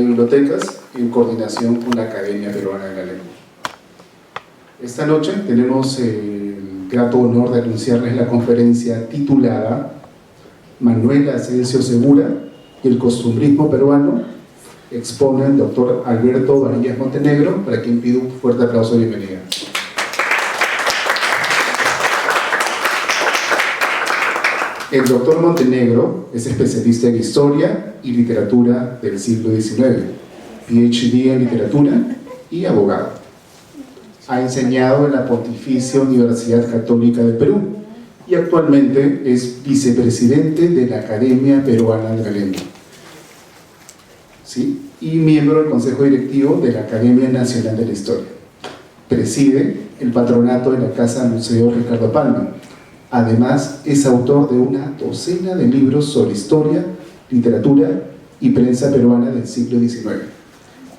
de Bibliotecas en coordinación con la Academia Peruana de la Lengua. Esta noche tenemos el grato honor de anunciarles la conferencia titulada Manuel Asensio Segura y el costumbrismo peruano. Expone el doctor Alberto Varillas Montenegro, para quien pido un fuerte aplauso de bienvenida. El doctor Montenegro es especialista en Historia y Literatura del siglo XIX, PhD en Literatura y abogado. Ha enseñado en la Pontificia Universidad Católica del Perú y actualmente es vicepresidente de la Academia Peruana de la Lengua, ¿sí? Y miembro del Consejo Directivo de la Academia Nacional de la Historia. Preside el patronato de la Casa Museo Ricardo Palma. Además, es autor de una docena de libros sobre historia, literatura y prensa peruana del siglo XIX,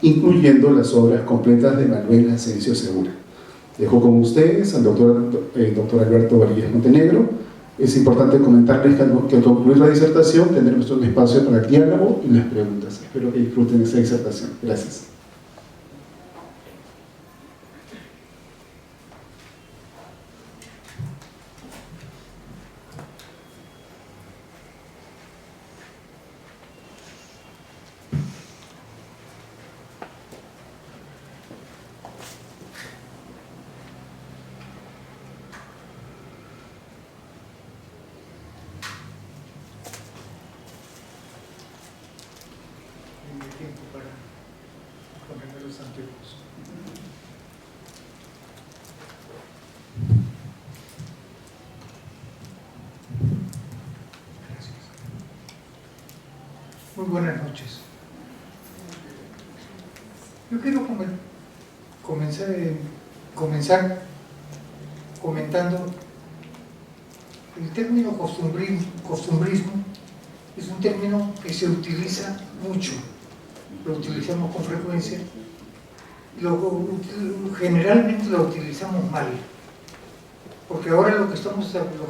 incluyendo las obras completas de Manuel Asensio Segura. Dejo con ustedes al doctor Alberto Varillas Montenegro. Es importante comentarles que al concluir la disertación tendremos un espacio para el diálogo y las preguntas. Espero que disfruten esa disertación. Gracias. Muy buenas noches. Yo quiero comenzar comentando el término costumbrismo. Es un término que se utiliza mucho, lo utilizamos con frecuencia, generalmente lo utilizamos mal, porque ahora lo que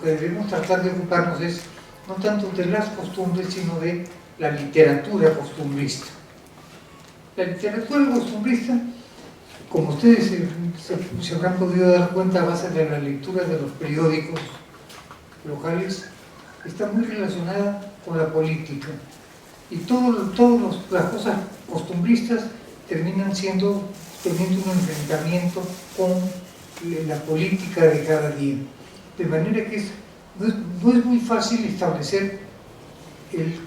debemos tratar de ocuparnos es no tanto de las costumbres, sino de la literatura costumbrista. La literatura costumbrista, como ustedes se habrán podido dar cuenta a base de la lectura de los periódicos locales, está muy relacionada con la política. Y todas las cosas costumbristas terminan teniendo un enfrentamiento con la política de cada día. De manera que no es muy fácil establecer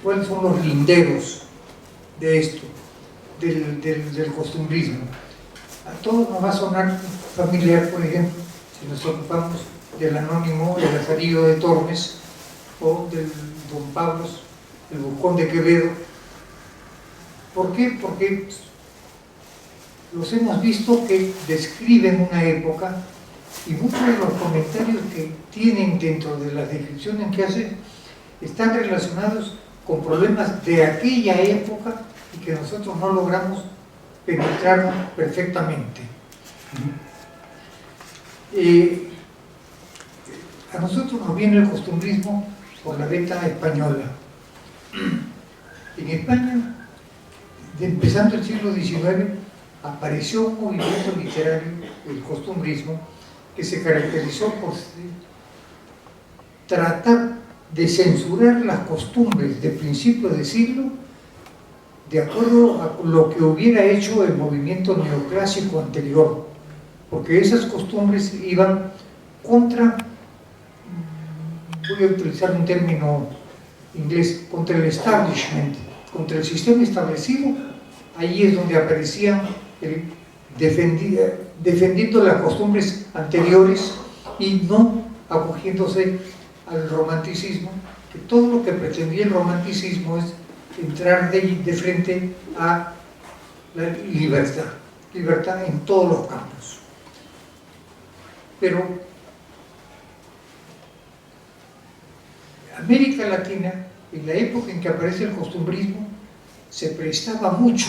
cuáles son los linderos de esto, del costumbrismo. A todos nos va a sonar familiar, por ejemplo, si nos ocupamos del anónimo de Lazarillo de Tormes o del Don Pablos, el Buscón de Quevedo. ¿Por qué? Porque los hemos visto que describen una época y muchos de los comentarios que tienen dentro de las descripciones que hacen están relacionados con problemas de aquella época y que nosotros no logramos penetrar perfectamente. A nosotros nos viene el costumbrismo por la veta española. En España, empezando el siglo XIX, apareció un movimiento literario, el costumbrismo, que se caracterizó por tratar de censurar las costumbres de principio de siglo de acuerdo a lo que hubiera hecho el movimiento neoclásico anterior, porque esas costumbres iban contra, voy a utilizar un término inglés, contra el establishment, contra el sistema establecido. Ahí es donde aparecían defendiendo las costumbres anteriores y no acogiéndose al romanticismo, que todo lo que pretendía el romanticismo es entrar de frente a la libertad en todos los campos. Pero América Latina, en la época en que aparece el costumbrismo, se prestaba mucho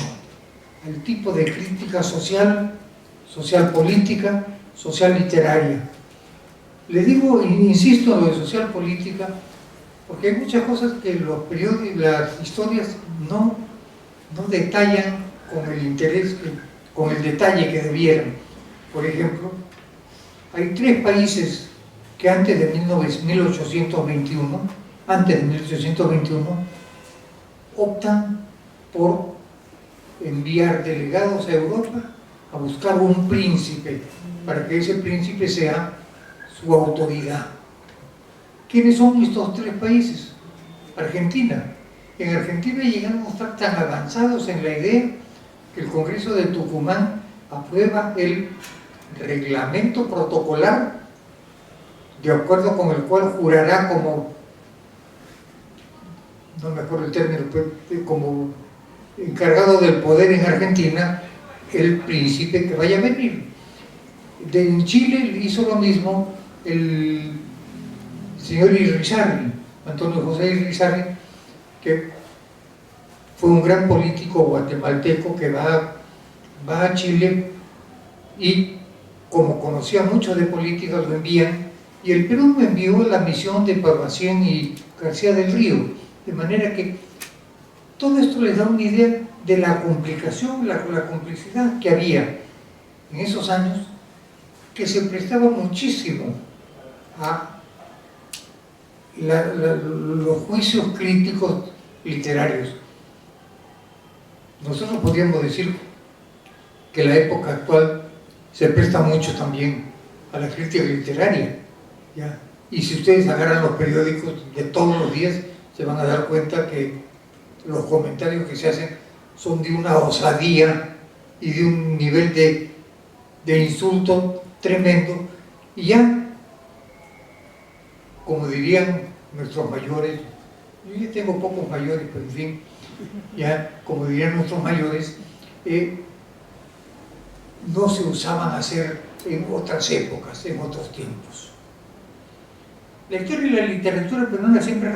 al tipo de crítica social política, social literaria. Le digo, insisto en lo de social política, porque hay muchas cosas que los periódicos, las historias no no detallan con el interés, con el detalle que debieran. Por ejemplo, hay 3 países que antes de 1821, optan por enviar delegados a Europa a buscar un príncipe, para que ese príncipe sea su autoridad. ¿Quiénes son estos 3 países? Argentina. En Argentina llegamos a estar tan avanzados en la idea que el Congreso de Tucumán aprueba el reglamento protocolar, de acuerdo con el cual jurará como, no me acuerdo el término, como encargado del poder en Argentina, el príncipe que vaya a venir. En Chile hizo lo mismo el señor Irizarry, Antonio José Irizarry, que fue un gran político guatemalteco que va a Chile y como conocía mucho de política lo envían, y el Perú me envió la misión de Parvacien y García del Río, de manera que todo esto les da una idea de la complicación, la complicidad que había en esos años, que se prestaba muchísimo a los juicios críticos literarios. Nosotros podríamos decir que la época actual se presta mucho también a la crítica literaria, ¿ya? Y si ustedes agarran los periódicos de todos los días, se van a dar cuenta que los comentarios que se hacen son de una osadía y de un nivel de insulto tremendo, y ya, como dirían nuestros mayores, yo ya tengo pocos mayores, pero en fin, ya, como dirían nuestros mayores, no se usaban hacer en otras épocas, en otros tiempos. La historia y la literatura peruana siempre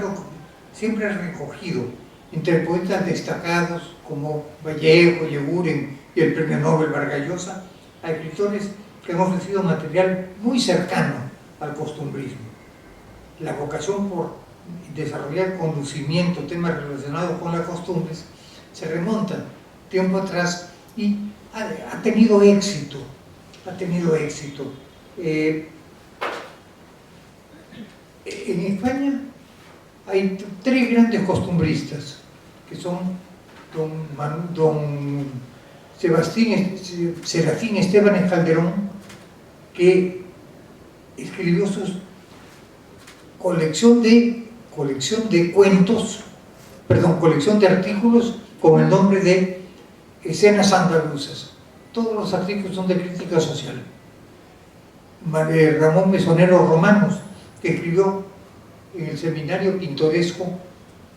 ha recogido entre poetas destacados como Vallejo, Yeguren y el premio Nobel Vargas Llosa, a escritores que han ofrecido material muy cercano al costumbrismo. La vocación por desarrollar conocimiento, temas relacionados con las costumbres, se remonta tiempo atrás y ha tenido éxito. En España hay 3 grandes costumbristas, que son don Serafín Esteban Calderón, que escribió su colección de cuentos, colección de artículos con el nombre de Escenas Andaluzas. Todos los artículos son de crítica social. Ramón Mesonero Romanos, que escribió en el Seminario Pintoresco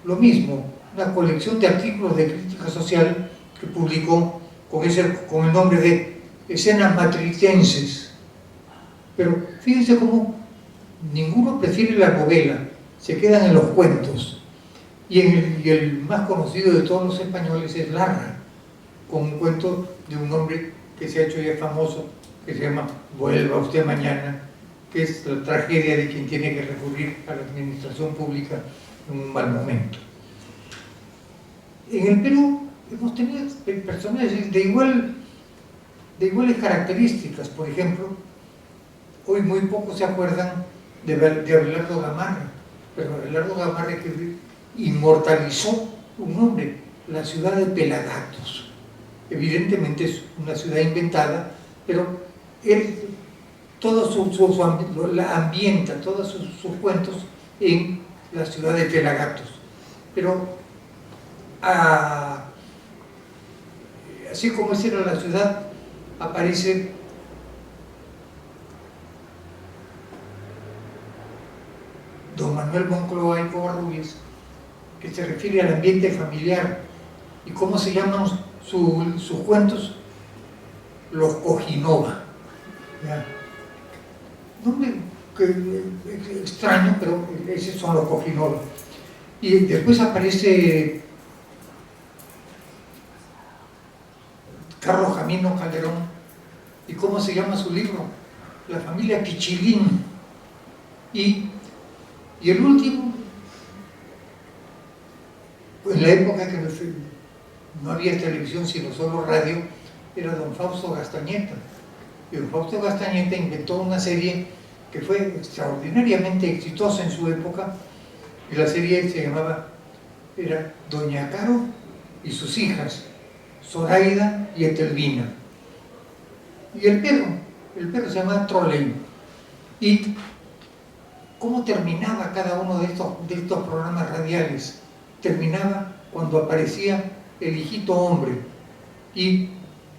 lo mismo, una colección de artículos de crítica social que publicó con el nombre de Escenas Matritenses. Pero fíjense cómo ninguno prefiere la novela, se quedan en los cuentos. Y el más conocido de todos los españoles es Larra, con un cuento de un hombre que se ha hecho ya famoso, que se llama Vuelva usted mañana, que es la tragedia de quien tiene que recurrir a la administración pública en un mal momento. En el Perú hemos tenido personajes de iguales características. Por ejemplo, hoy muy pocos se acuerdan de Abelardo Gamarra, pero Abelardo Gamarra que inmortalizó un nombre, la ciudad de Pelagatos. Evidentemente es una ciudad inventada, pero él la ambienta, todos sus cuentos en la ciudad de Pelagatos. Pero así como esa era la ciudad, aparece don Manuel Moncloa y Covarrubias, que se refiere al ambiente familiar. ¿Y cómo se llaman sus cuentos? Los Cojinova. ¿Ya? Nombre extraño, pero esos son los Cojinova. Y después aparece Carlos Camino Calderón. ¿Y cómo se llama su libro? La familia Pichilín. Y el último, en la época que no había televisión sino solo radio, era don Fausto Gastañeta. Y don Fausto Gastañeta inventó una serie que fue extraordinariamente exitosa en su época, y la serie se llamaba, era Doña Caro y sus hijas, Zoraida y Etelvina. Y el perro se llamaba Trolley. Y ¿cómo terminaba cada uno de estos programas radiales? Terminaba cuando aparecía el hijito hombre y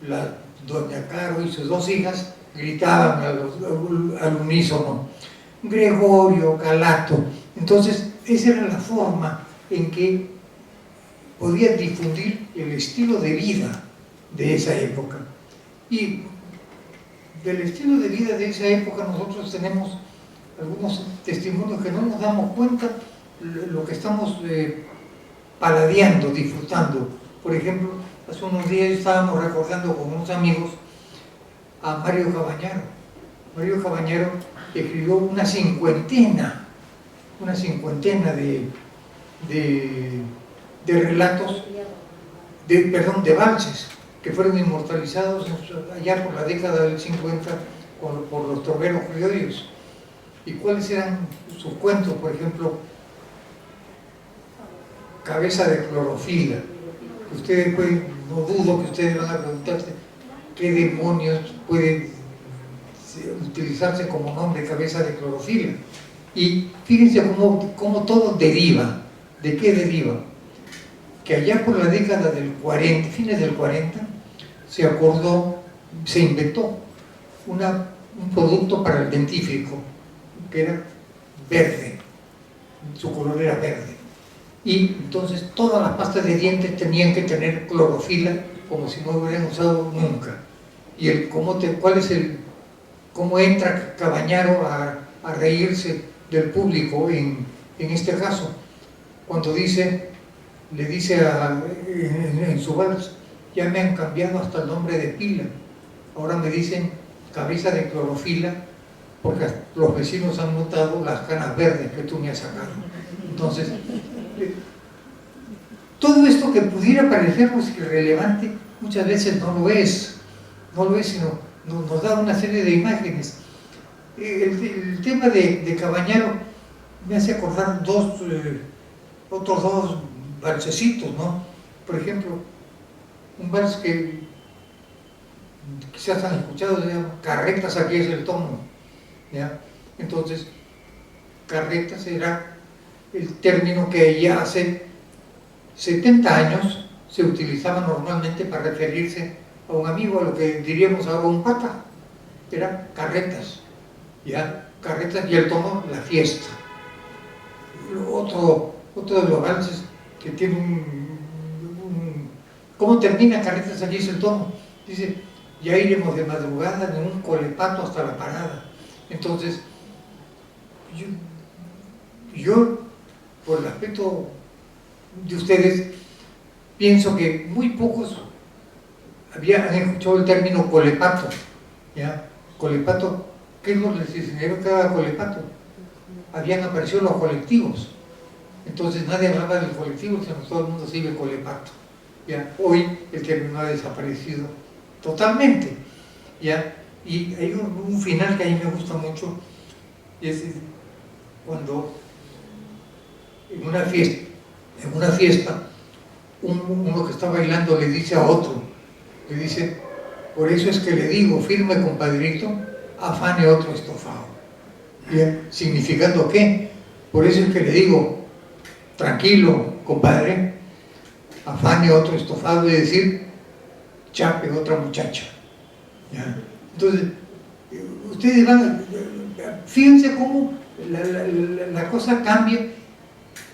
la doña Caro y sus dos hijas gritaban al unísono: Gregorio, Calato. Entonces esa era la forma en que podía difundir el estilo de vida de esa época. Y del estilo de vida de esa época nosotros tenemos algunos testimonios que no nos damos cuenta lo que estamos paladeando, disfrutando. Por ejemplo, hace unos días estábamos recordando con unos amigos a Mario Cabañaro. Mario Cabañaro escribió una cincuentena de relatos, de valses, que fueron inmortalizados allá por la década del 50 por los troveros criollos. ¿Y cuáles eran sus cuentos? Por ejemplo, Cabeza de Clorofila. Ustedes pueden, no dudo que ustedes van a preguntarse qué demonios puede utilizarse como nombre Cabeza de Clorofila. Y fíjense cómo todo deriva. ¿De qué deriva? Que allá por la década del 40, fines del 40, se inventó un producto para el dentífrico que era verde, su color era verde, y entonces todas las pastas de dientes tenían que tener clorofila, como si no hubieran usado nunca. Y cómo entra Cabañaro a reírse del público en este caso, cuando le dice en su vals: ya me han cambiado hasta el nombre de pila, ahora me dicen Cabeza de Clorofila, porque los vecinos han notado las canas verdes que tú me has sacado. Entonces, todo esto que pudiera parecernos irrelevante, muchas veces no lo es, sino nos da una serie de imágenes. El tema de Cabañaro me hace acordar otros dos valsecitos, ¿no? Por ejemplo, un vals que quizás han escuchado, se llama Carretas, aquí es el tono, ¿ya? Entonces, carretas era el término que ya hace 70 años se utilizaba normalmente para referirse a un amigo, a lo que diríamos ahora un pata. Era carretas, ¿ya? Carretas, y el tono, la fiesta. Otro de los valses que tiene ¿cómo termina Carretas? Allí es el tono. Dice: ya iremos de madrugada en un colepato hasta la parada. Entonces, yo por el aspecto de ustedes, pienso que muy pocos han escuchado el término colepato, ¿ya? Colepato, ¿qué es lo que les enseñaron que era colepato? Habían aparecido los colectivos, entonces nadie hablaba del colectivo, sino todo el mundo sigue colepato, ¿ya? Hoy el término ha desaparecido totalmente, ¿ya? Y hay un final que a mí me gusta mucho, y es cuando en una fiesta uno que está bailando le dice a otro, le dice: por eso es que le digo, firme compadrito, afane otro estofado. Bien, significando que, por eso es que le digo, tranquilo compadre, afane otro estofado, es decir, chape otra muchacha, ¿ya? Entonces, ustedes fíjense cómo la cosa cambia,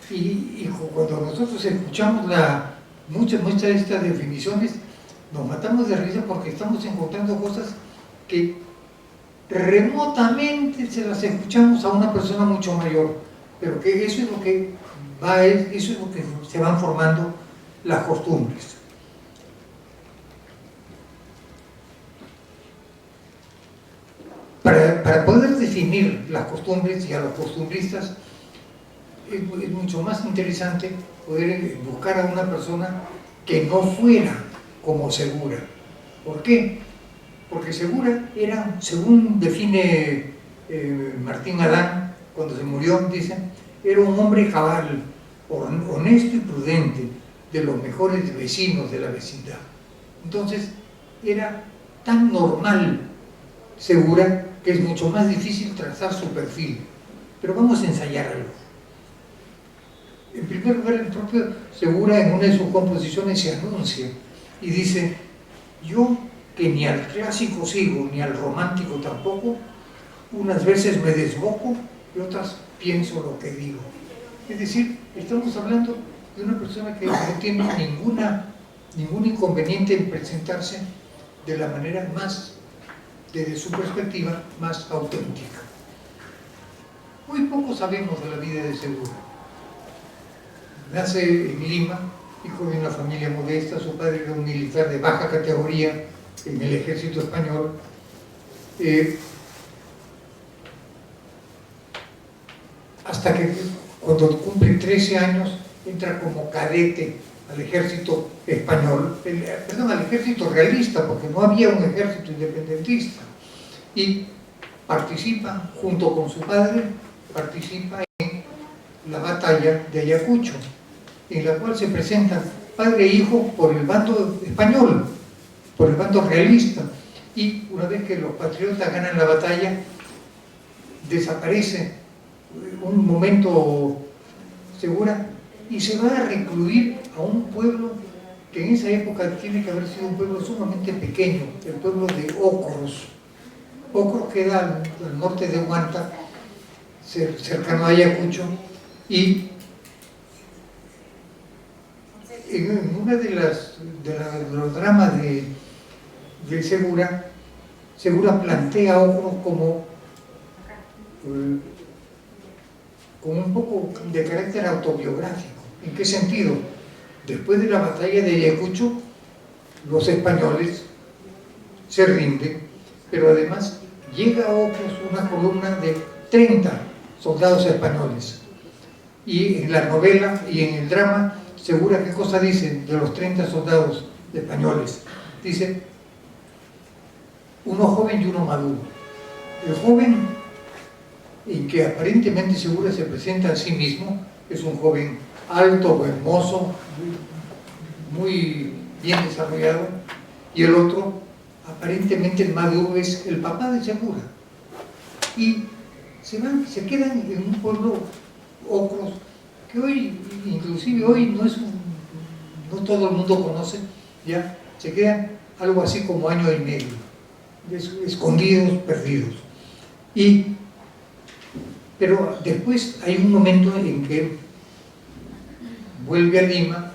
y cuando nosotros escuchamos muchas de estas definiciones, nos matamos de risa porque estamos encontrando cosas que remotamente se las escuchamos a una persona mucho mayor, pero que eso es lo que se van formando las costumbres. Para poder definir las costumbres y a los costumbristas, es mucho más interesante poder buscar a una persona que no fuera como Segura. ¿Por qué? Porque Segura era, según define Martín Adán, cuando se murió, dicen, era un hombre cabal, honesto y prudente, de los mejores vecinos de la vecindad. Entonces, era tan normal Segura que es mucho más difícil trazar su perfil. Pero vamos a ensayar algo. En primer lugar, el propio Segura en una de sus composiciones se anuncia y dice: yo, que ni al clásico sigo ni al romántico tampoco, unas veces me desboco y otras pienso lo que digo. Es decir, estamos hablando de una persona que no tiene ningún inconveniente en presentarse de la manera más, desde su perspectiva, más auténtica. Muy poco sabemos de la vida de Segura. Nace en Lima, hijo de una familia modesta. Su padre era un militar de baja categoría en el ejército español. Hasta que cuando cumple 13 años entra como cadete al ejército español, al ejército realista, porque no había un ejército independentista, y participa, junto con su padre, participa en la batalla de Ayacucho, en la cual se presentan padre e hijo por el bando español, por el bando realista, y una vez que los patriotas ganan la batalla, desaparece un momento Segura y se va a recluir a un pueblo que en esa época tiene que haber sido un pueblo sumamente pequeño, el pueblo de Ocros. Ocros queda al norte de Huanta, cercano a Ayacucho, y en una de los dramas de Segura plantea a Ocros como un poco de carácter autobiográfico. ¿En qué sentido? Después de la batalla de Ayacucho, los españoles se rinden, pero además llega a Ocros una columna de 30 soldados españoles. Y en la novela y en el drama, Segura, ¿qué cosa dice de los 30 soldados españoles? Dice: uno joven y uno maduro. El joven, en que aparentemente Segura se presenta a sí mismo, es un joven alto, hermoso, muy bien desarrollado, y el otro, aparentemente el maduro, es el papá de Segura. Y se quedan en un pueblo, Ocros, que hoy, inclusive hoy, no todo el mundo conoce, ya se quedan algo así como año y medio, escondidos, perdidos. Pero después hay un momento en que vuelve a Lima,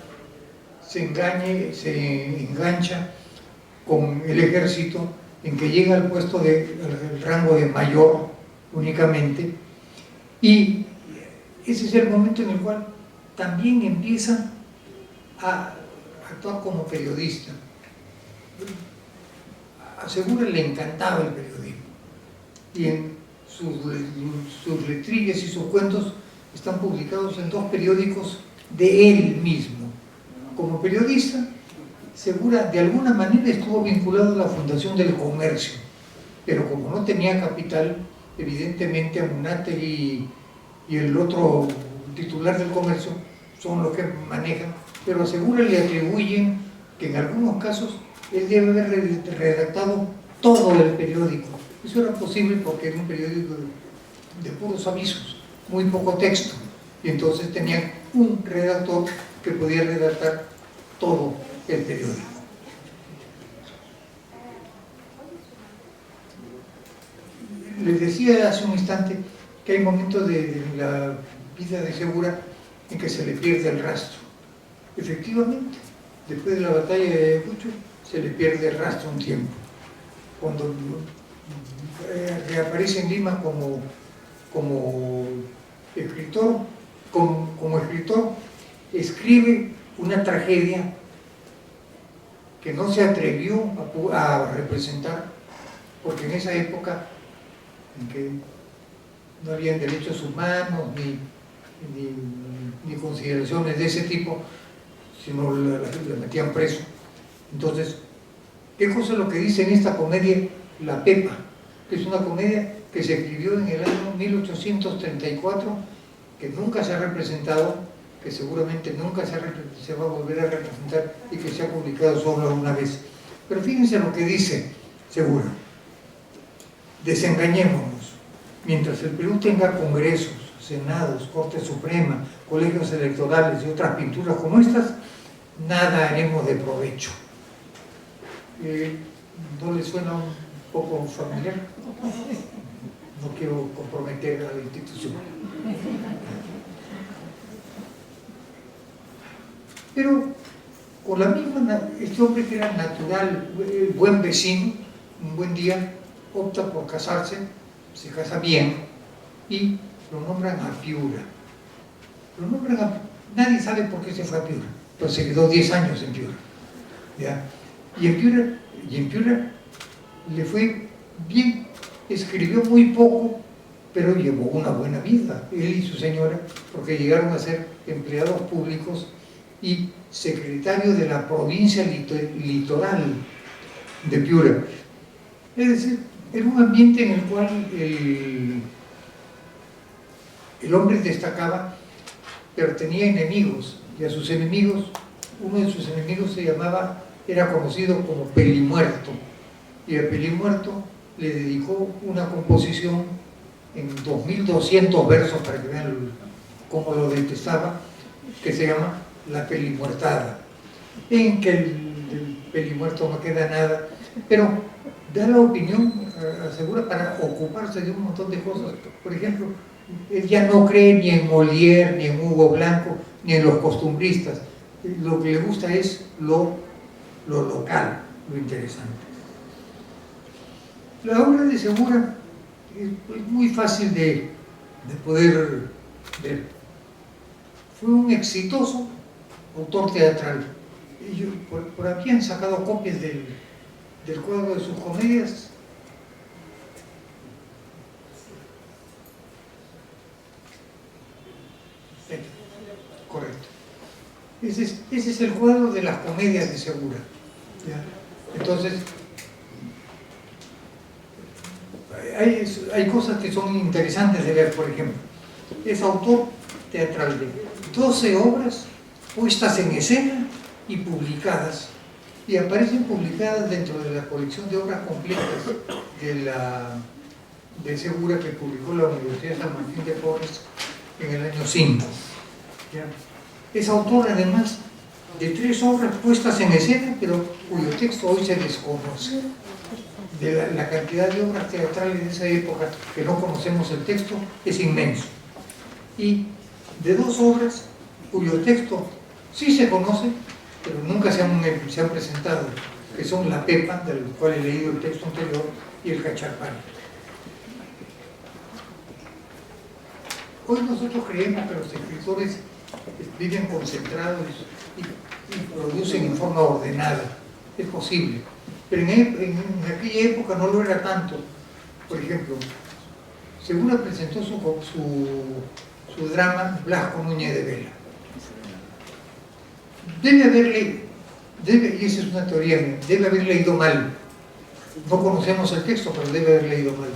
se engancha con el ejército, en que llega al puesto al rango de mayor únicamente, y ese es el momento en el cual también empieza a actuar como periodista. A Segura le encantaba el periodismo, y en sus letrillas y sus cuentos están publicados en 2 periódicos de él mismo. Como periodista, Segura de alguna manera estuvo vinculado a la Fundación del Comercio, pero como no tenía capital, evidentemente Amunátegui y el otro titular del Comercio son los que manejan, pero a Segura le atribuyen que en algunos casos él debe haber redactado todo el periódico. Eso era posible porque era un periódico de puros avisos, muy poco texto, y entonces tenían un redactor que podía redactar todo el periódico. Les decía hace un instante que hay momentos de la vida de Segura en que se le pierde el rastro. Efectivamente, después de la batalla de Ayacucho se le pierde el rastro un tiempo. Cuando reaparece en Lima como escritor, escribe una tragedia que no se atrevió a representar, porque en esa época en que no habían derechos humanos ni consideraciones de ese tipo, si no la metían preso. Entonces, ¿qué cosa es lo que dice en esta comedia La Pepa? Que es una comedia que se escribió en el año 1834, que nunca se ha representado, que seguramente nunca se va a volver a representar y que se ha publicado solo una vez. Pero fíjense lo que dice Segura. Desengañémonos. Mientras el Perú tenga congresos, senados, Corte Suprema, colegios electorales y otras pinturas como estas, nada haremos de provecho. ¿No le suena un poco familiar? No quiero comprometer a la institución. Pero con la misma, este hombre que era natural, buen vecino, un buen día opta por casarse, se casa bien y lo nombran a Piura. Nadie sabe por qué se fue a Piura, pero se quedó 10 años en Piura, ¿ya? Y en Piura le fue bien, escribió muy poco, pero llevó una buena vida, él y su señora, porque llegaron a ser empleados públicos y secretario de la provincia litoral de Piura. Es decir, era un ambiente en el cual el hombre destacaba, pero tenía enemigos, y a sus enemigos, uno de sus enemigos era conocido como Pelimuerto, y a Pelimuerto le dedicó una composición en 2200 versos, para que vean cómo lo detestaba, que se llama La Pelimuertada, en que el Pelimuerto no queda nada, pero da la opinión, asegura, para ocuparse de un montón de cosas. Por ejemplo, él ya no cree ni en Molière, ni en Hugo Blanco, ni en los costumbristas. Lo que le gusta es lo local, lo interesante. La obra de Segura es muy fácil de poder ver. Fue un exitoso autor teatral. Ellos por aquí han sacado copias del cuadro de sus comedias. Correcto. Ese es el cuadro de las comedias de Segura, ¿ya? Entonces, hay cosas que son interesantes de ver. Por ejemplo, es autor teatral de 12 obras puestas en escena y publicadas, y aparecen publicadas dentro de la colección de obras completas de Segura, que publicó la Universidad de San Martín de Porres en el año 5. ¿Ya? Es autor además de 3 obras puestas en escena, pero cuyo texto hoy se desconoce. De la cantidad de obras teatrales de esa época que no conocemos el texto es inmenso. Y de 2 obras cuyo texto sí se conoce, pero nunca se han presentado, que son La Pepa, del cual he leído el texto anterior, y El Cacharpán. Hoy nosotros creemos que los escritores viven concentrados y producen en forma ordenada. Es posible, pero en aquella época no lo era tanto. Por ejemplo, Segura presentó su drama Blasco Núñez de Vela. Y esa es una teoría mía, debe haber leído mal. No conocemos el texto, pero debe haber leído mal.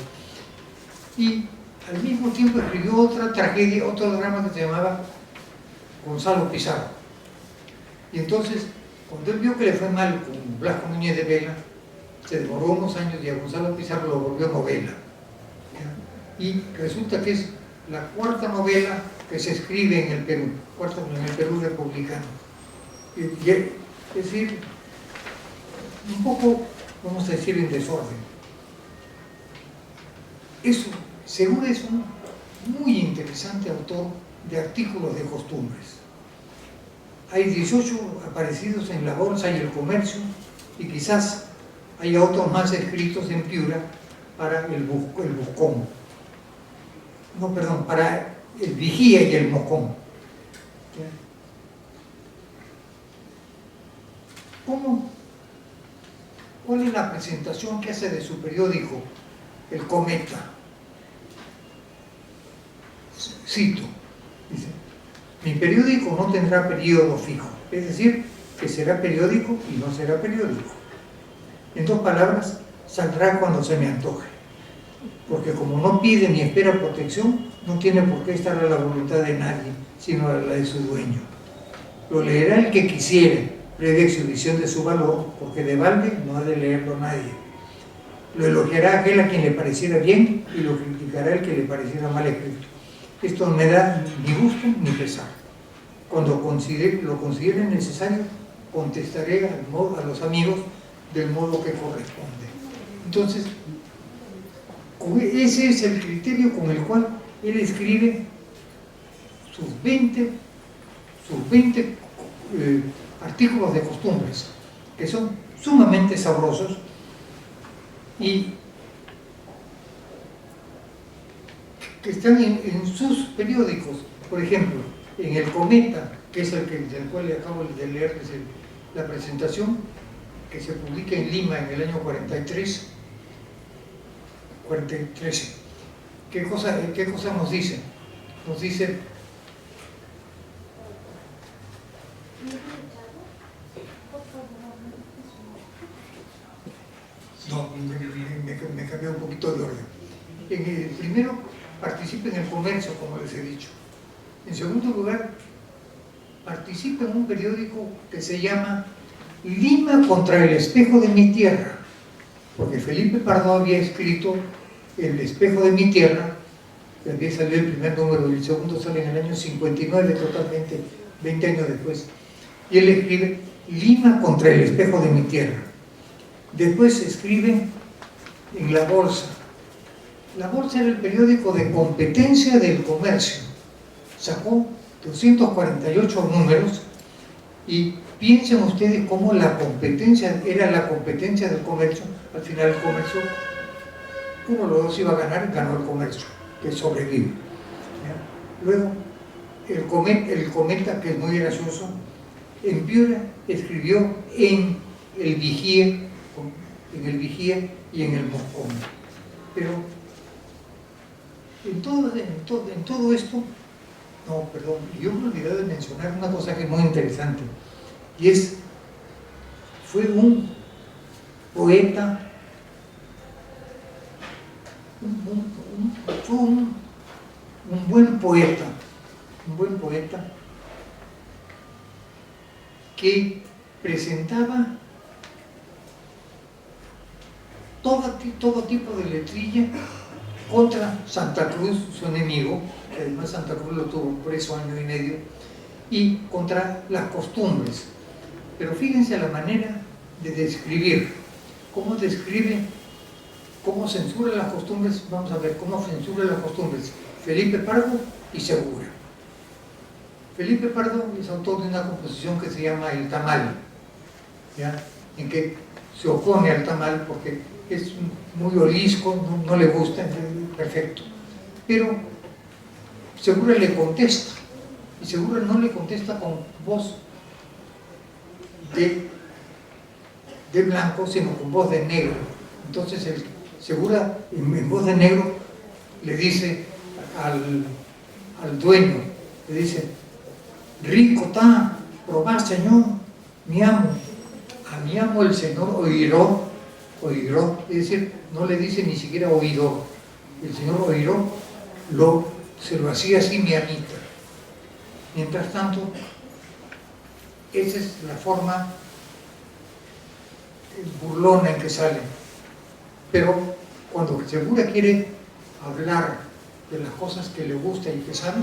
Y al mismo tiempo escribió otra tragedia, otro drama que se llamaba Gonzalo Pizarro. Y entonces, cuando él vio que le fue mal con Blasco Núñez de Vela, se demoró unos años y a Gonzalo Pizarro lo volvió novela. Y resulta que es la 4ª novela que se escribe en el Perú, en el Perú republicano. Es decir, un poco, vamos a decir, en desorden. Eso, Segura es un muy interesante autor de artículos de costumbres. Hay 18 aparecidos en La Bolsa y El Comercio, y quizás haya otros más escritos en Piura para el Buscón. No, perdón, para el Vigía y el Moscón. ¿Cuál es la presentación que hace de su periódico, El Cometa? Cito, dice: mi periódico no tendrá periodo fijo. Es decir, que será periódico y no será periódico. En 2 palabras, saldrá cuando se me antoje. Porque como no pide ni espera protección, no tiene por qué estar a la voluntad de nadie, sino a la de su dueño. Lo leerá el que quisiera, previa exhibición de su valor, porque de balde no ha de leerlo nadie. Lo elogiará aquel a quien le pareciera bien y lo criticará el que le pareciera mal escrito. Esto no me da ni gusto ni pesar. Cuando lo considere necesario, contestaré a los amigos del modo que corresponde. Entonces, ese es el criterio con el cual él escribe sus 20 artículos de costumbres, que son sumamente sabrosos y que están en sus periódicos. Por ejemplo, en El Cometa, que es del cual le acabo de leer la presentación, que se publica en Lima en el año 43. ¿Qué cosa nos dice? Nos dice: no, me cambió un poquito de orden. Primero, participa en el comercio, como les he dicho. En segundo lugar, participa en un periódico que se llama Lima contra el espejo de mi tierra, porque Felipe Pardo había escrito El espejo de mi tierra, que había salido el primer número y el segundo sale en el año 59, totalmente 20 años después. Y él escribe Lima contra el espejo de mi tierra. Después escribe en La Bolsa. La Bolsa era el periódico de competencia del comercio. Sacó 248 números y piensen ustedes cómo la competencia era la competencia del comercio. Al final el comercio, uno de los dos iba a ganar, ganó el comercio, que sobrevive. ¿Ya? Luego, el Cometa, que es muy gracioso, en Piura escribió en el Vigía y en el Moscón. Pero en todo esto, no, perdón, yo me he olvidado de mencionar una cosa que es muy interesante, y fue un poeta, un buen poeta que presentaba todo tipo de letrilla contra Santa Cruz, su enemigo, que además Santa Cruz lo tuvo preso 1 año y medio, y contra las costumbres. Pero fíjense la manera de describir, cómo describe, cómo censura las costumbres. Vamos a ver cómo censura las costumbres Felipe Pardo y Segura. Felipe Pardo es autor de una composición que se llama El Tamal, ¿ya? En que se opone al tamal porque es muy olisco, no le gusta, perfecto. Pero Segura le contesta, y Segura no le contesta con voz de blanco, sino con voz de negro. Entonces Segura, en voz de negro, le dice al dueño, le dice: rico está, probá, señor, mi amo. A mi amo el señor oiró, es decir, no le dice ni siquiera oidor. El señor oiró se lo hacía así mi amita. Mientras tanto, esa es la forma burlona en que sale. Pero cuando Segura quiere hablar de las cosas que le gusta y que sabe,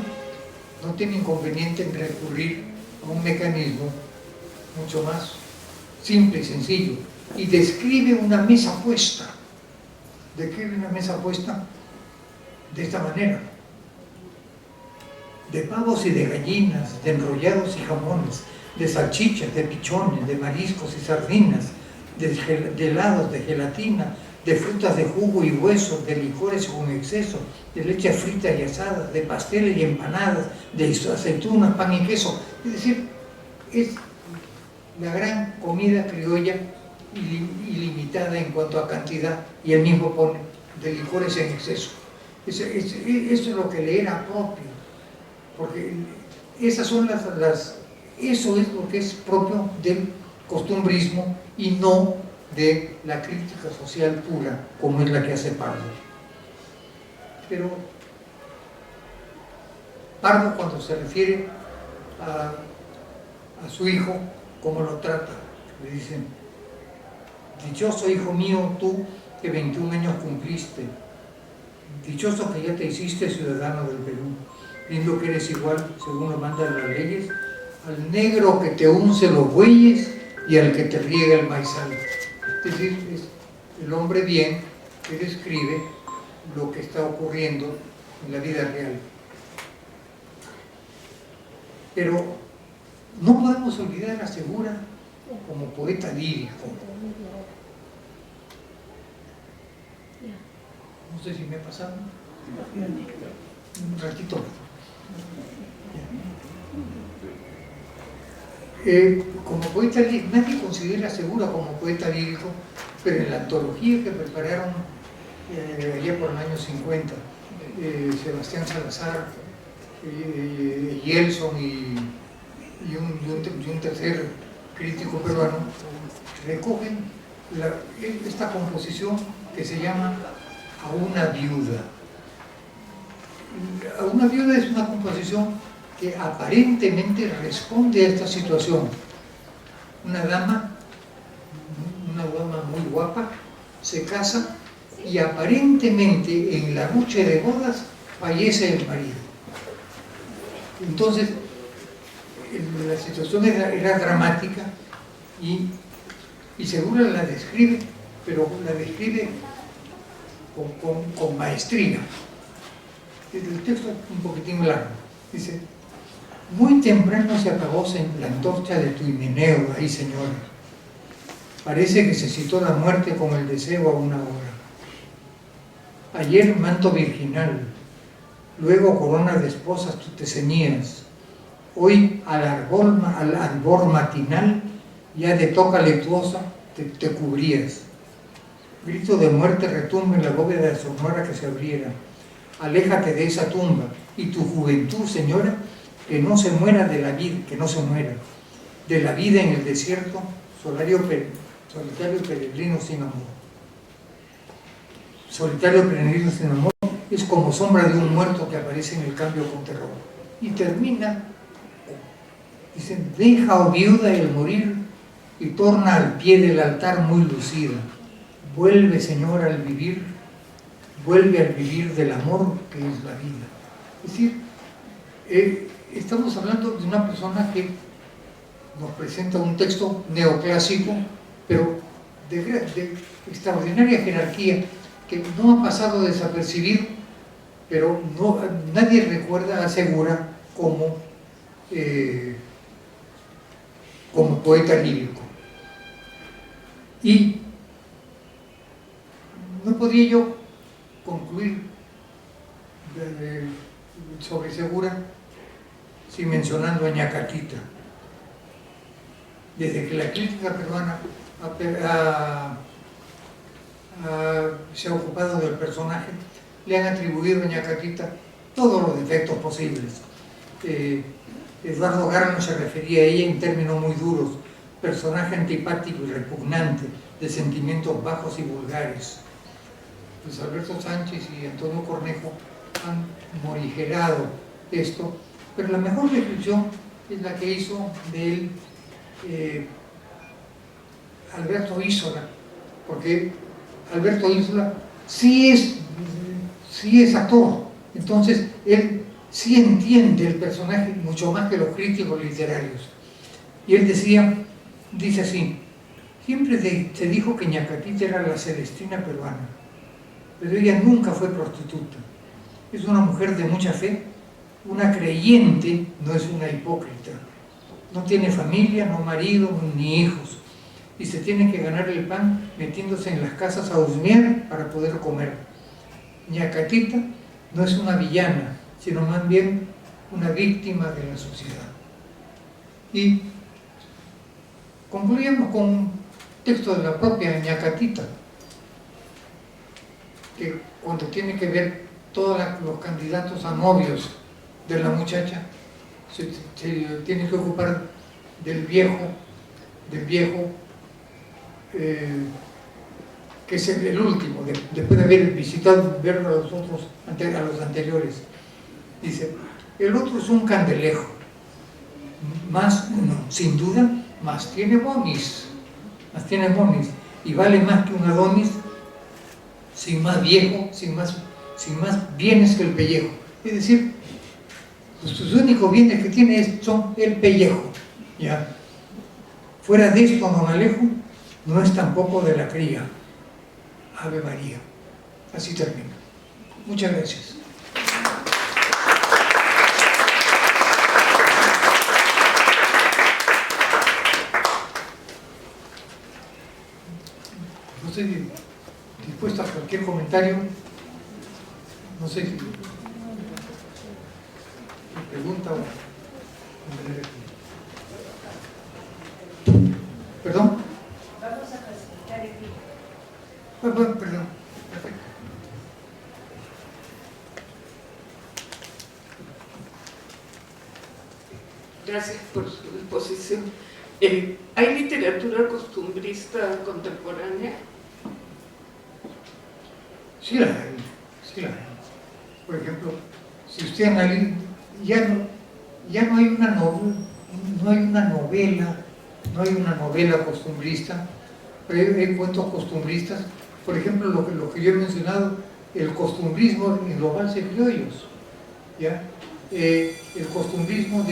no tiene inconveniente en recurrir a un mecanismo mucho más simple y sencillo, y describe una mesa puesta. Describe una mesa puesta de esta manera: de pavos y de gallinas, de enrollados y jamones, de salchichas, de pichones, de mariscos y sardinas, de helados, de gelatina, de frutas de jugo y huesos, de licores con exceso, de leche frita y asada, de pasteles y empanadas, de aceitunas, pan y queso. Es decir, es la gran comida criolla ilimitada en cuanto a cantidad, y él mismo pone de licores en exceso. Eso es lo que le era propio, porque esas son las Eso es lo que es propio del costumbrismo y no de la crítica social pura, como es la que hace Pardo. Pero Pardo, cuando se refiere a su hijo, ¿cómo lo trata? Le dicen: dichoso hijo mío, tú que 21 años cumpliste, dichoso que ya te hiciste ciudadano del Perú, lindo que eres igual, según lo mandan las leyes, al negro que te unce los bueyes y al que te riega el maizal. Es decir, es el hombre bien que describe lo que está ocurriendo en la vida real. Pero no podemos olvidar a Segura como poeta lírico. No sé si me ha pasado. Un ratito. Como poeta lírico, nadie considera a Segura como poeta lírico, pero en la antología que prepararon allá por el año 50, Sebastián Salazar, Yelson y un tercer crítico peruano, recogen esta composición que se llama A una viuda. A una viuda es una composición que aparentemente responde a esta situación. Una dama muy guapa se casa y aparentemente en la noche de bodas fallece el marido. Entonces la situación era dramática y Segura la describe, pero la describe con maestría. El texto es un poquitín largo. Dice: muy temprano se apagó la antorcha de tu Himeneo, ahí señora. Parece que se citó la muerte con el deseo a una hora. Ayer manto virginal, luego corona de esposas tú te ceñías. Hoy al albor matinal, ya de toca letuosa te cubrías. Grito de muerte retumba en la bóveda sonora que se abriera. Aléjate de esa tumba, y tu juventud, señora, que no se muera de la vida, que no se muera de la vida en el desierto, solitario peregrino sin amor. Solitario peregrino sin amor es como sombra de un muerto que aparece en el cambio con terror. Y termina, dicen: deja, oh viuda, el morir y torna al pie del altar muy lucida. Vuelve, señora, al vivir, vuelve al vivir del amor que es la vida. Es decir, estamos hablando de una persona que nos presenta un texto neoclásico, pero de extraordinaria jerarquía, que no ha pasado desapercibido, pero nadie recuerda a Segura como poeta lírico. Y no podría yo concluir sobre Segura sin mencionando a Ñacatita. Desde que la crítica peruana se ha ocupado del personaje, le han atribuido a Ñacatita todos los defectos posibles. Eduardo Garno se refería a ella en términos muy duros: personaje antipático y repugnante, de sentimientos bajos y vulgares. Pues Alberto Sánchez y Antonio Cornejo han morigerado esto, pero la mejor descripción es la que hizo de él Alberto Isola, porque Alberto Isola sí es actor, entonces él sí entiende el personaje mucho más que los críticos literarios. Y él dice así: siempre se dijo que Ñacatita era la Celestina peruana, pero ella nunca fue prostituta. Es una mujer de mucha fe, una creyente, no es una hipócrita. No tiene familia, no marido, ni hijos, y se tiene que ganar el pan metiéndose en las casas a husmear para poder comer. Ñacatita no es una villana, sino más bien una víctima de la sociedad. Y concluimos con un texto de la propia Ñacatita, que cuando tiene que ver todos los candidatos a novios de la muchacha, se tiene que ocupar del viejo, que es el último, después de haber visitado, ver a los otros, a los anteriores. Dice, el otro es un candelejo, más uno, sin duda, más tiene bonis, y vale más que un Adonis, sin más viejo, sin más bienes que el pellejo. Es decir, sus únicos bienes que tiene son el pellejo. ¿Ya? Fuera de esto, don Alejo, no es tampoco de la cría. Ave María. Así termino. Muchas gracias. No estoy dispuesto a cualquier comentario. No sé si pregunta o... ¿Perdón? Vamos a facilitar el tiempo. Perdón. Perfecto. Gracias por su exposición. ¿Hay literatura costumbrista contemporánea? Sí la hay. Por ejemplo, si usted analiza, ya no hay una novela costumbrista, pero hay cuentos costumbristas. Por ejemplo, lo que yo he mencionado, el costumbrismo en los valses criollos, ¿ya? El costumbrismo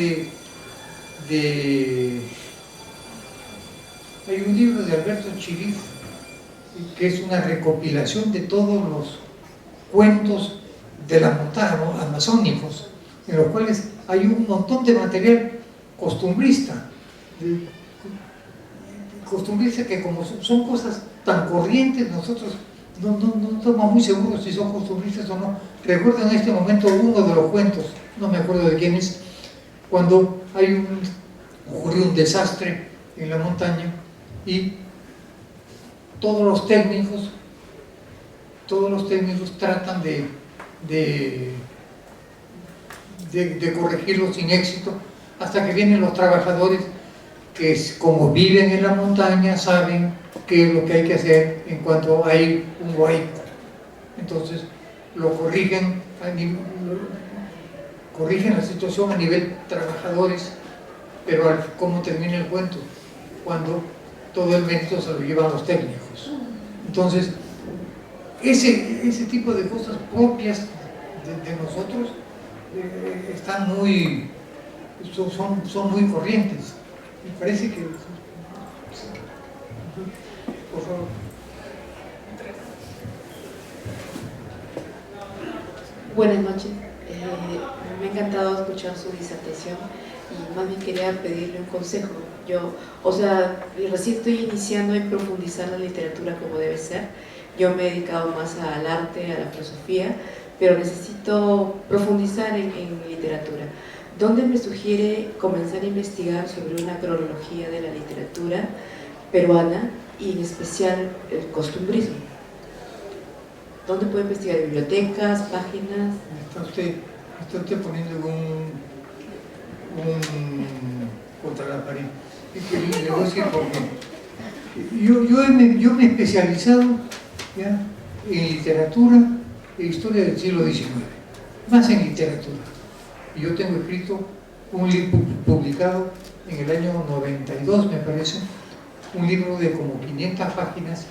hay un libro de Alberto Chiriz que es una recopilación de todos los cuentos de la montaña amazónicos, en los cuales hay un montón de material costumbrista, que como son cosas tan corrientes, nosotros no estamos muy seguros si son costumbristas o no. Recuerdo en este momento uno de los cuentos, no me acuerdo de quién es, cuando ocurrió un desastre en la montaña y todos los técnicos tratan de corregirlo sin éxito, hasta que vienen los trabajadores que, como viven en la montaña, saben qué es lo que hay que hacer en cuanto hay un huaico. Entonces lo corrigen la situación a nivel trabajadores, pero ¿cómo termina el cuento? Cuando todo el mérito se lo llevan los técnicos. Entonces, ese tipo de cosas propias de nosotros están son muy corrientes. Me parece que... Por favor. Buenas noches. Me ha encantado escuchar su disertación y más bien quería pedirle un consejo. Yo, recién estoy iniciando en profundizar la literatura como debe ser. Yo me he dedicado más al arte, a la filosofía, pero necesito profundizar en literatura. ¿Dónde me sugiere comenzar a investigar sobre una cronología de la literatura peruana y en especial el costumbrismo? ¿Dónde puedo investigar? ¿Bibliotecas, páginas? Está usted poniendo un contra la pared. Le voy a decir por qué. Yo me he especializado, ¿ya?, en literatura e historia del siglo XIX, más en literatura. Y yo tengo escrito un libro publicado en el año 92, me parece, un libro de como 500 páginas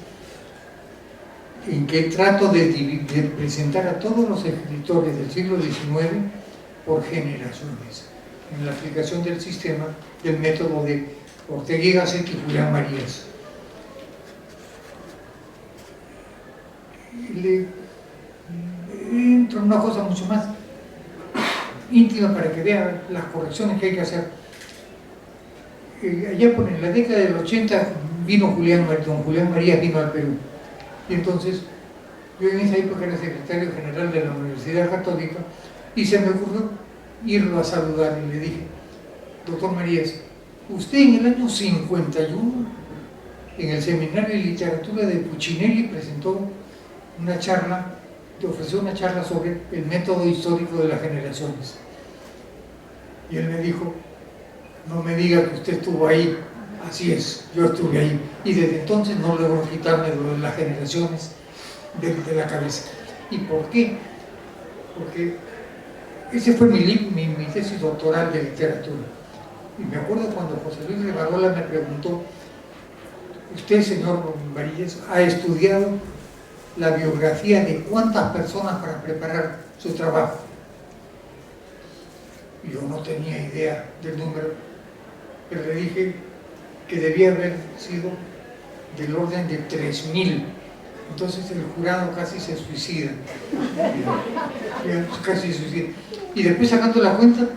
en que trato de presentar a todos los escritores del siglo XIX por generaciones, en la aplicación del sistema, del método de Ortega y Gasset y Julián Marías. Entro en una cosa mucho más íntima para que vean las correcciones que hay que hacer. Allá en la década del 80 vino don Julián Marías vino al Perú. Y entonces, yo en esa época era secretario general de la Universidad Católica y se me ocurrió irlo a saludar y le dije: doctor Marías, usted en el año 51, en el Seminario de Literatura de Puccinelli, ofreció una charla sobre el método histórico de las generaciones. Y él me dijo: No me diga que usted estuvo ahí. Así es, yo estuve ahí. Y desde entonces no logro quitarme lo de las generaciones de la cabeza. ¿Y por qué? Porque ese fue mi tesis doctoral de literatura. Y me acuerdo cuando José Luis Rivarola me preguntó: usted, señor Varillas, ha estudiado la biografía de cuántas personas para preparar su trabajo. Y yo no tenía idea del número, pero le dije que debía haber sido del orden de 3.000. Entonces el jurado casi se suicida. Casi se suicida. Y después, sacando la cuenta,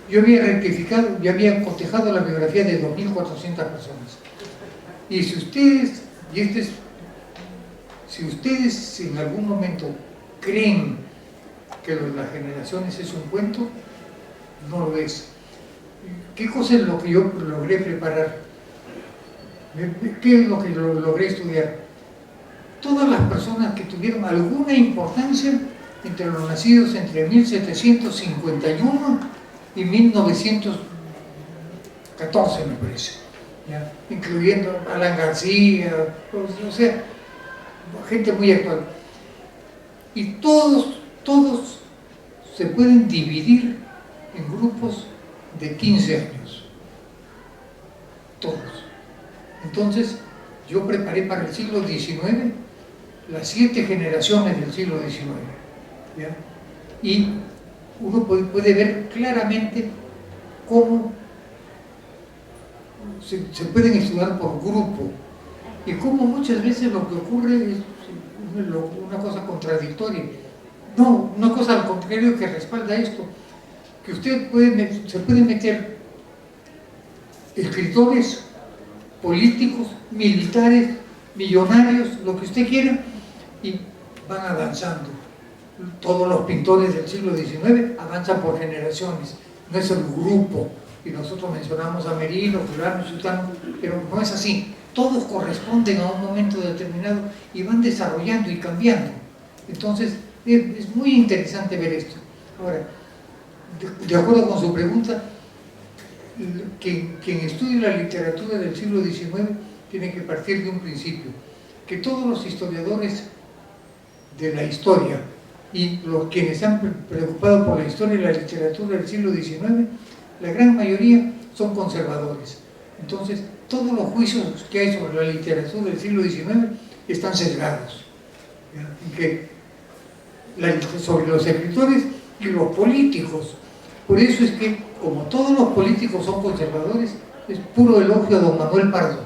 yo había rectificado, yo había cotejado la biografía de 2.400 personas. Y si ustedes, si ustedes en algún momento creen que lo de las generaciones es un cuento, no lo es. ¿Qué cosa es lo que yo logré preparar? ¿Qué es lo que logré estudiar? Todas las personas que tuvieron alguna importancia entre los nacidos entre 1751 y 1914, me parece, ¿ya? Incluyendo Alan García, o sea, gente muy actual. Y todos se pueden dividir en grupos de 15 años. Todos. Entonces, yo preparé para el siglo XIX las 7 generaciones del siglo XIX. ¿Ya? Y uno puede ver claramente cómo se pueden estudiar por grupo y cómo muchas veces lo que ocurre es una cosa contradictoria. No, una cosa al contrario que respalda esto, que usted se puede meter escritores, políticos, militares, millonarios, lo que usted quiera, y van avanzando. Todos los pintores del siglo XIX avanzan por generaciones, no es el grupo, y nosotros mencionamos a Merino, fulano, sultano, pero no es así. Todos corresponden a un momento determinado y van desarrollando y cambiando. Entonces, es muy interesante ver esto. Ahora, de acuerdo con su pregunta, quien estudie la literatura del siglo XIX tiene que partir de un principio, que todos los historiadores de la historia y quienes se han preocupado por la historia y la literatura del siglo XIX, la gran mayoría son conservadores. Entonces, todos los juicios que hay sobre la literatura del siglo XIX están sesgados, sobre los escritores y los políticos. Por eso es que, como todos los políticos son conservadores, es puro elogio a don Manuel Pardo,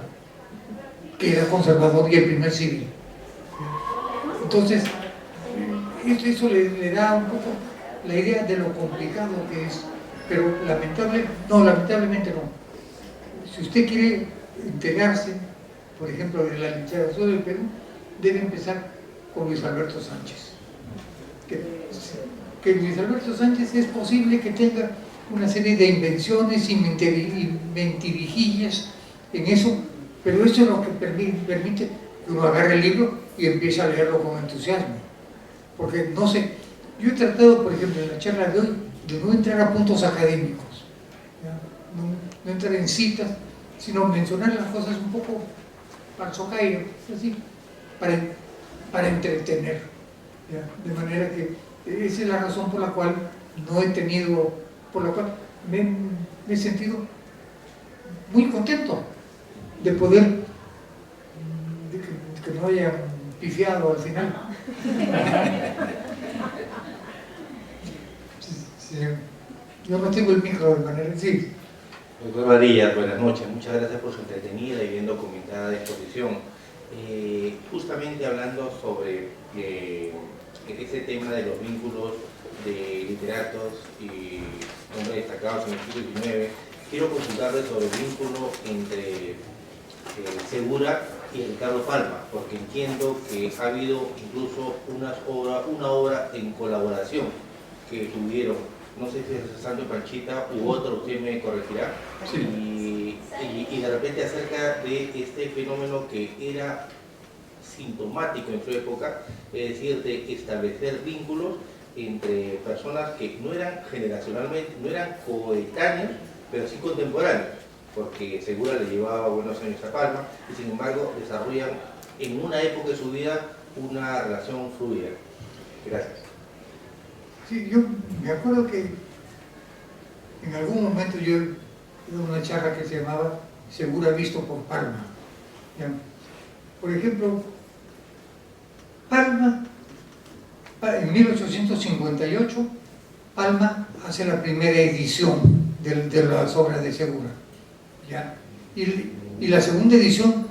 que era conservador y el primer civil. Entonces, eso le da un poco la idea de lo complicado que es, pero lamentablemente no. Si usted quiere enterarse, por ejemplo, de la literatura del Perú, debe empezar con Luis Alberto Sánchez. Que Luis Alberto Sánchez es posible que tenga una serie de invenciones y mentirijillas en eso, pero eso es lo que permite que uno agarre el libro y empiece a leerlo con entusiasmo. Porque no sé, yo he tratado, por ejemplo, en la charla de hoy, de no entrar a puntos académicos, no entrar en citas, sino mencionar las cosas un poco al socaire, así, para entretener, ¿ya? De manera que esa es la razón por la cual me he sentido muy contento de poder, de que no haya pifiado al final. Sí, yo no tengo el micro de manera, sí. Doctor Varillas, buenas noches. Muchas gracias por su entretenida y bien documentada exposición. Justamente hablando sobre ese tema de los vínculos de literatos y hombres destacados en el siglo XIX, quiero consultarle sobre el vínculo entre Segura y Ricardo Palma, porque entiendo que ha habido incluso una obra en colaboración que tuvieron, no sé si es Sancho Panchita u otro, usted me corregirá, sí. Y de repente acerca de este fenómeno que era sintomático en su época, es decir, de establecer vínculos entre personas que no eran generacionalmente, no eran coetáneos, pero sí contemporáneos, porque Segura le llevaba buenos años a Palma y sin embargo desarrollan en una época de su vida una relación fluida. Gracias. Sí, yo me acuerdo que en algún momento yo iba a una charla que se llamaba Segura visto por Palma. ¿Ya? Por ejemplo, Palma, en 1858, Palma hace la primera edición de las obras de Segura. ¿Ya? Y la segunda edición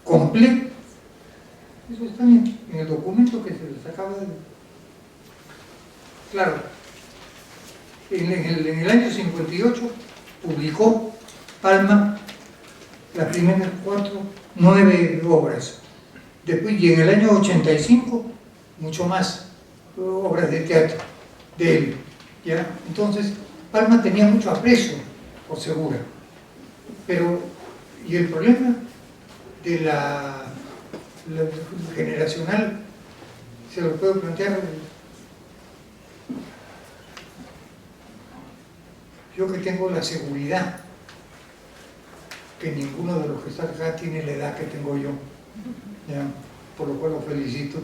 completa, eso está en el documento que se les acaba de... Claro, en el año 58 publicó Palma las primeras 9 obras. Después, y en el año 85, mucho más obras de teatro de él. ¿Ya? Entonces, Palma tenía mucho aprecio por Segura. Pero, y el problema de la generacional, se lo puedo plantear. Yo que tengo la seguridad que ninguno de los que están acá tiene la edad que tengo yo, ¿ya? Por lo cual los felicito.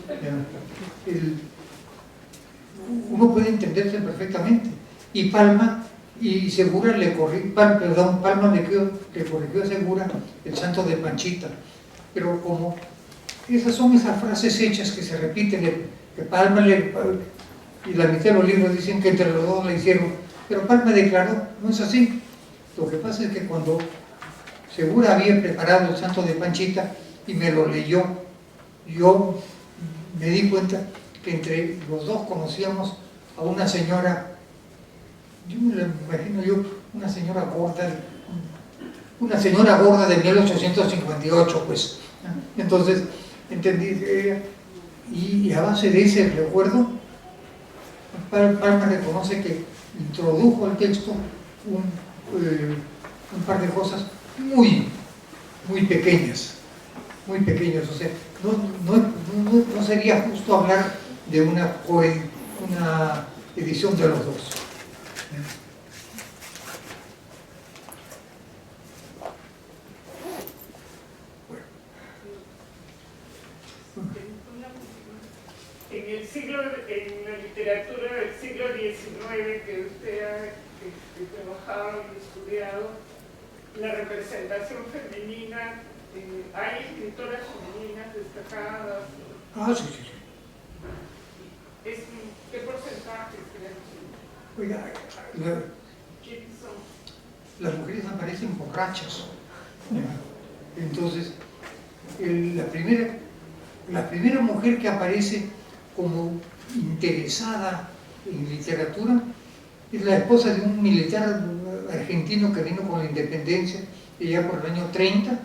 ¿Ya? Uno puede entenderse perfectamente. Y Palma y Segura le corrigió, Palma le corrigió a Segura el santo de Panchita. Pero como esas son esas frases hechas que se repiten, que Palma y la mitad de los libros dicen que entre los dos le hicieron, pero Palma declaró, no es así. Lo que pasa es que cuando Segura había preparado el santo de Panchita y me lo leyó, yo me di cuenta que entre los dos conocíamos a una señora, yo me la imagino una señora gorda de 1858, pues. Entonces, entendí que y a base de ese recuerdo, Palma reconoce que introdujo al texto un par de cosas muy pequeñas, o sea, no sería justo hablar de una edición de los dos. En la literatura del siglo XIX que usted ha trabajado y estudiado, la representación femenina, hay escritoras femeninas destacadas. Sí. ¿Qué porcentaje creen? Oiga, ¿Quiénes son? las mujeres aparecen borrachas. Entonces, la primera mujer que aparece como interesada en literatura es la esposa de un militar argentino que vino con la independencia, y ya por el año 30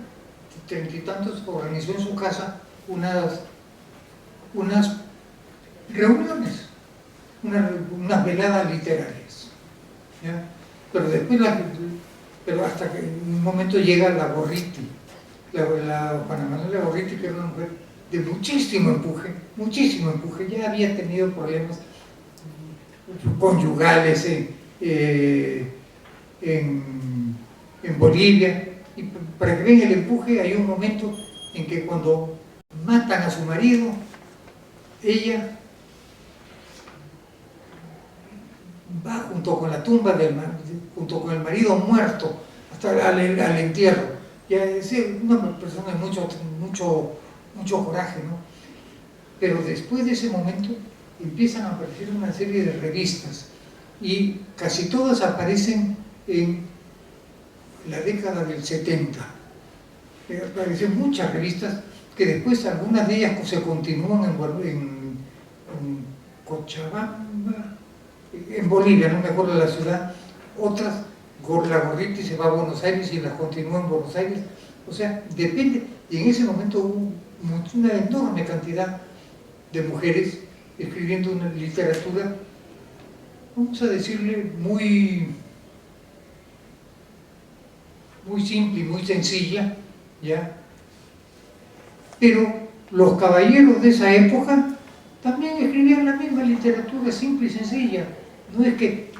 y tantos, organizó en su casa unas reuniones, unas veladas literarias, ¿ya? Pero hasta que en un momento llega la Gorriti, la Juana Manuela Gorriti, que era una mujer de muchísimo empuje, ya había tenido problemas conyugales en Bolivia, y para que vean el empuje, hay un momento en que cuando matan a su marido, ella va junto con la tumba junto con el marido muerto hasta al entierro. Ya es una persona de mucho coraje, ¿no? Pero después de ese momento empiezan a aparecer una serie de revistas, y casi todas aparecen en la década del 70. Aparecen muchas revistas que después algunas de ellas se continúan en Cochabamba, en Bolivia, no me acuerdo de la ciudad, otras, la Gorriti se va a Buenos Aires y las continúa en Buenos Aires. O sea, depende, y en ese momento hubo una enorme cantidad de mujeres escribiendo una literatura, vamos a decirle, muy simple y muy sencilla, ¿ya? Pero los caballeros de esa época también escribían la misma literatura simple y sencilla, no es que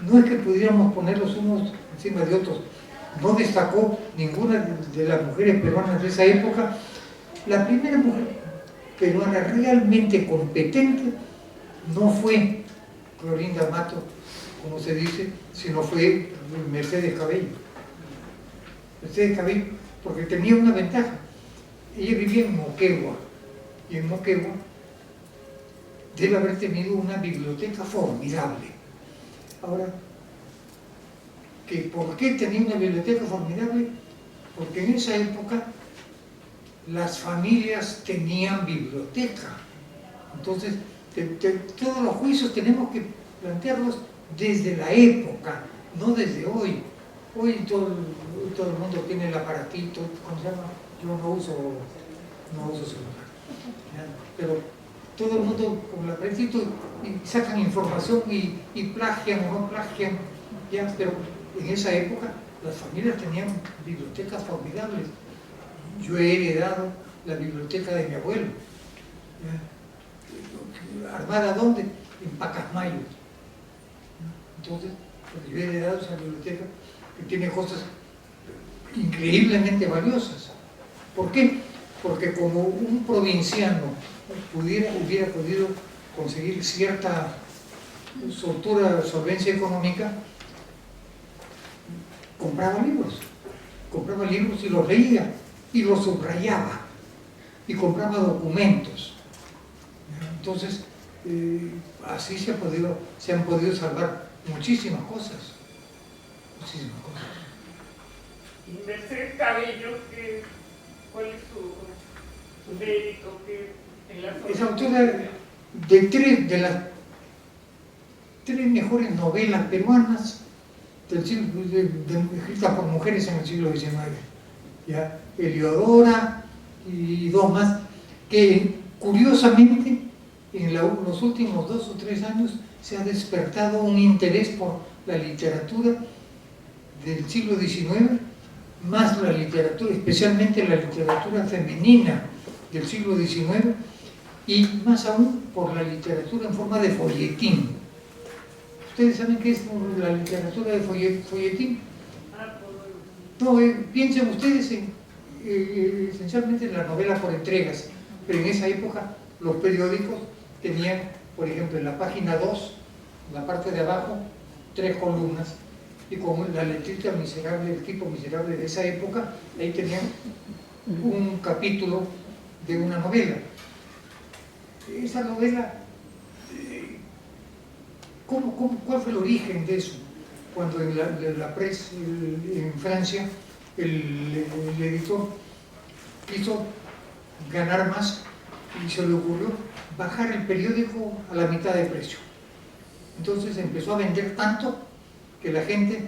pudiéramos ponerlos unos encima de otros. No destacó ninguna de las mujeres peruanas de esa época. La primera mujer peruana realmente competente no fue Clorinda Mato, como se dice, sino fue Mercedes Cabello. Mercedes Cabello, porque tenía una ventaja. Ella vivía en Moquegua, y en Moquegua debe haber tenido una biblioteca formidable. Ahora, ¿por qué tenía una biblioteca formidable? Porque en esa época las familias tenían biblioteca. Entonces, todos los juicios tenemos que plantearlos desde la época, no desde hoy. Hoy todo el mundo tiene el aparatito, ¿cómo se llama? Yo no uso celular. ¿Ya? Pero todo el mundo con el aparatito y sacan información y plagian o no plagian. ¿Ya? Pero en esa época las familias tenían bibliotecas formidables. Yo he heredado la biblioteca de mi abuelo. ¿Ya? ¿Armada dónde? En Pacasmayo. Entonces, pues yo he heredado esa biblioteca que tiene cosas increíblemente valiosas. ¿Por qué? Porque como un provinciano hubiera podido conseguir cierta solvencia económica, compraba libros y los leía y los subrayaba y compraba documentos. Entonces, así se han podido salvar muchísimas cosas. Y Mercedes Cabello, ¿cuál es su mérito? Es autora de las tres mejores novelas peruanas escritas por mujeres en el siglo XIX. ¿Ya? Heliodora y dos más, que curiosamente en los últimos 2 o 3 años se ha despertado un interés por la literatura del siglo XIX, más la literatura, especialmente la literatura femenina del siglo XIX, y más aún por la literatura en forma de folletín. ¿Ustedes saben qué es la literatura de folletín? No, piensen ustedes esencialmente en la novela por entregas, pero en esa época los periódicos tenían, por ejemplo, en la página 2, en la parte de abajo, 3 columnas, y con la letrita miserable, el tipo miserable de esa época, ahí tenían un capítulo de una novela. Esa novela, ¿cuál fue el origen de eso? Cuando en la presse en Francia, el editor quiso ganar más y se le ocurrió bajar el periódico a la mitad de precio. Entonces empezó a vender tanto que la gente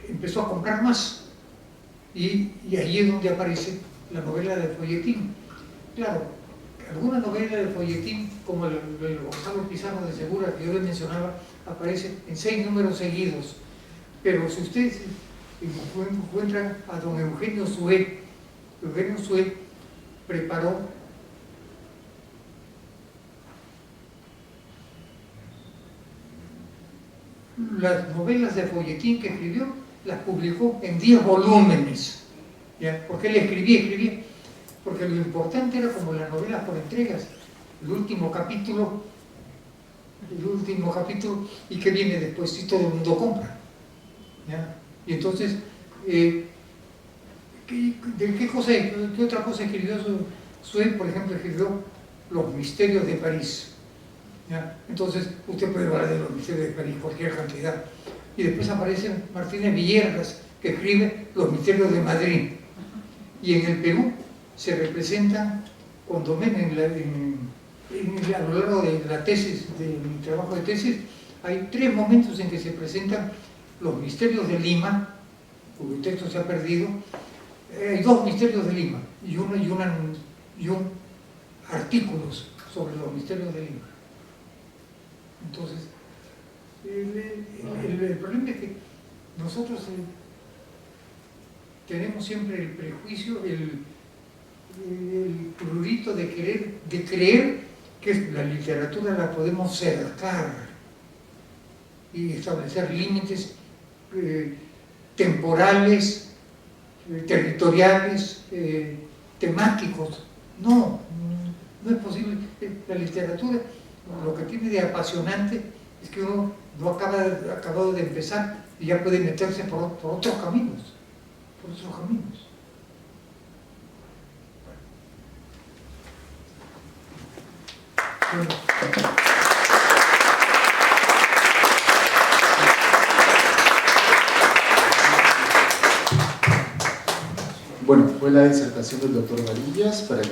empezó a comprar más, y ahí es donde aparece la novela de folletín. Claro, alguna novela de folletín, como el Gonzalo Pizarro de Segura, que yo les mencionaba, aparece en 6 números seguidos. Pero si ustedes encuentran a don Eugenio Sué preparó las novelas de folletín que escribió, las publicó en 10 volúmenes. ¿Ya? ¿Por qué le escribía? Porque lo importante era como las novelas por entregas, el último capítulo, y qué viene después si todo el mundo compra. ¿Ya? Y entonces, ¿qué otra cosa escribió Sué? Por ejemplo, escribió Los misterios de París. ¿Ya? Entonces, usted puede hablar de Los misterios de París, cualquier cantidad. Y después aparece Martínez Villegas, que escribe Los misterios de Madrid. Y en el Perú se representan, cuando ven a lo largo de la tesis, de mi trabajo de tesis, hay 3 momentos en que se presentan los misterios de Lima, cuyo texto se ha perdido. Hay 2 misterios de Lima y un artículos sobre los misterios de Lima. Entonces, el problema es que nosotros tenemos siempre el prejuicio, el prurito de creer que la literatura la podemos cercar, y establecer límites temporales, territoriales, temáticos. No es posible. La literatura, lo que tiene de apasionante es que uno no ha acabado de empezar y ya puede meterse por otros caminos. Bueno, fue la disertación del doctor Varillas para